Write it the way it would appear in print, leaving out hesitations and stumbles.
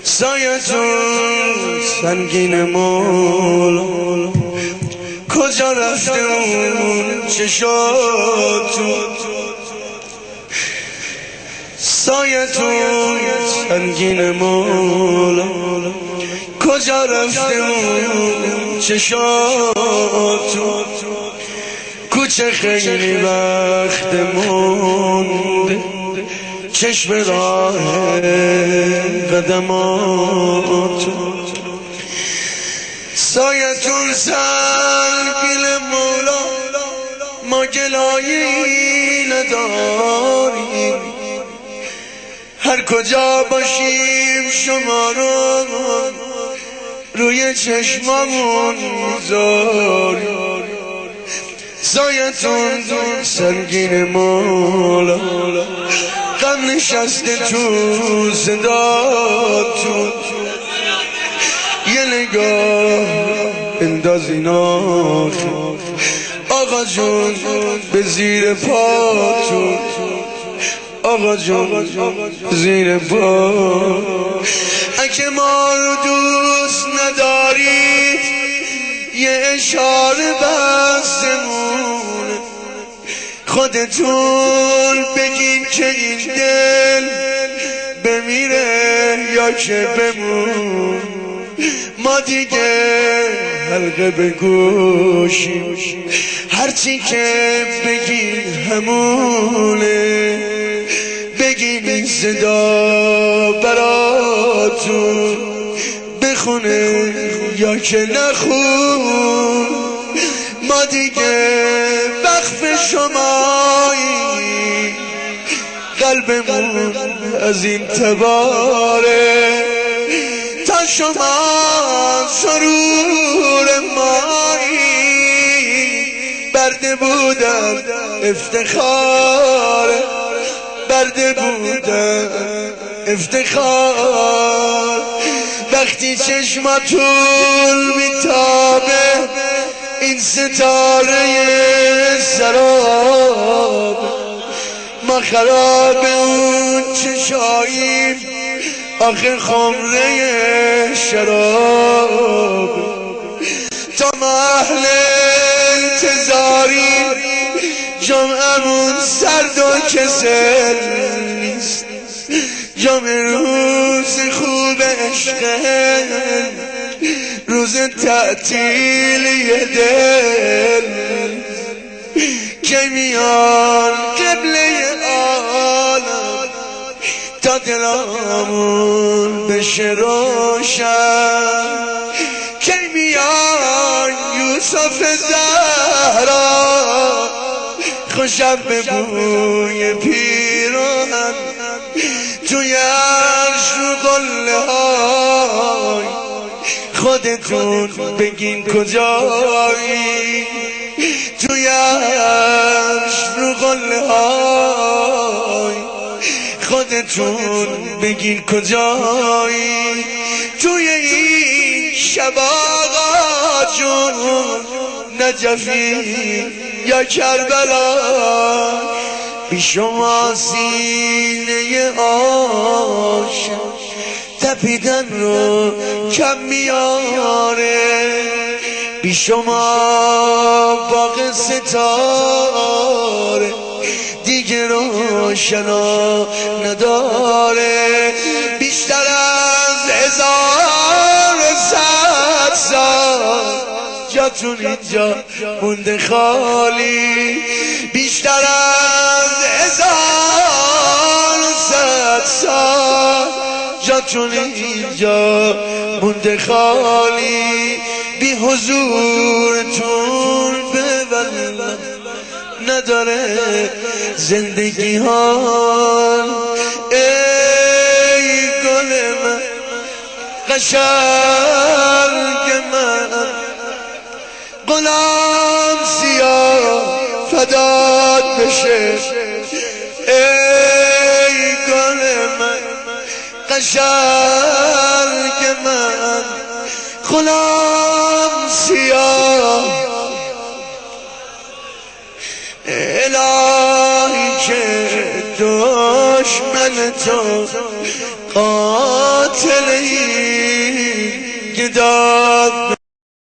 سایتون سنگین مولا کجا رفته اون چشاتون؟ سایتون سنگین مولا کجا رفته اون چشاتون؟ کوچه خیلی وقت مونده چشم راه قدماتون. سایتون سنگین مولا ما گلایی نداریم، هر کجا باشیم شما رو روی چشممون میذاریم. سایتون سنگین مولا غم نشسته تو صداتون، یه نگاه اندازین آخه آقا جون به زیر پاتون، آقا جون زیر پا. اگه ما رو دوست ندارید یه اشاره بستمونه، خودتون بگین که این دل بمیره یا که بمون. ما دیگه حلقه به گوشیم، هرچی که بگین همونه. بگین این صدا براتون بخونه یا که نخون. ما دیگه وقف شمایی، قلبمون از این تباره تا شما سرور مایی. برده بودن افتخار، برده بودن افتخار. وقتی چشماتون میتابه این ستاره سراب، ما خراب اون چشاییم آخه خمره شراب. تا ما اهل انتظاریم جمعمون سرد و کسل نیست، جمع روز خوب عشقه روز تعطیلی دل. که میان قبله عالم تا دلامون بشه روشن. که میان یوسف زهرا خوشم به بوی پیراهن توی عرش رو قله های. خودتون بگین کجایی توی عرش رو قله های. خودتون بگین کجایی توی این شب آقا جون؟ نجفی یا کربلا بی شما سینه عاشق تپیدن رو کم میاره. بی شما باغ ستاره دیگه روشنا نداره. بیشتر از 1100 سال جاتون اینجا مونده خالی. بیشتر از 1100 سال جاتون اینجا مونده خالی. بی حضورتون به والله نداره زندگی حال. ای گل من قشنگ من، غلام سیاه فدات بشه. ای گل من قشنگ من، غلام سیاه. الهی که دشمن تو قاتل قاتلی که داد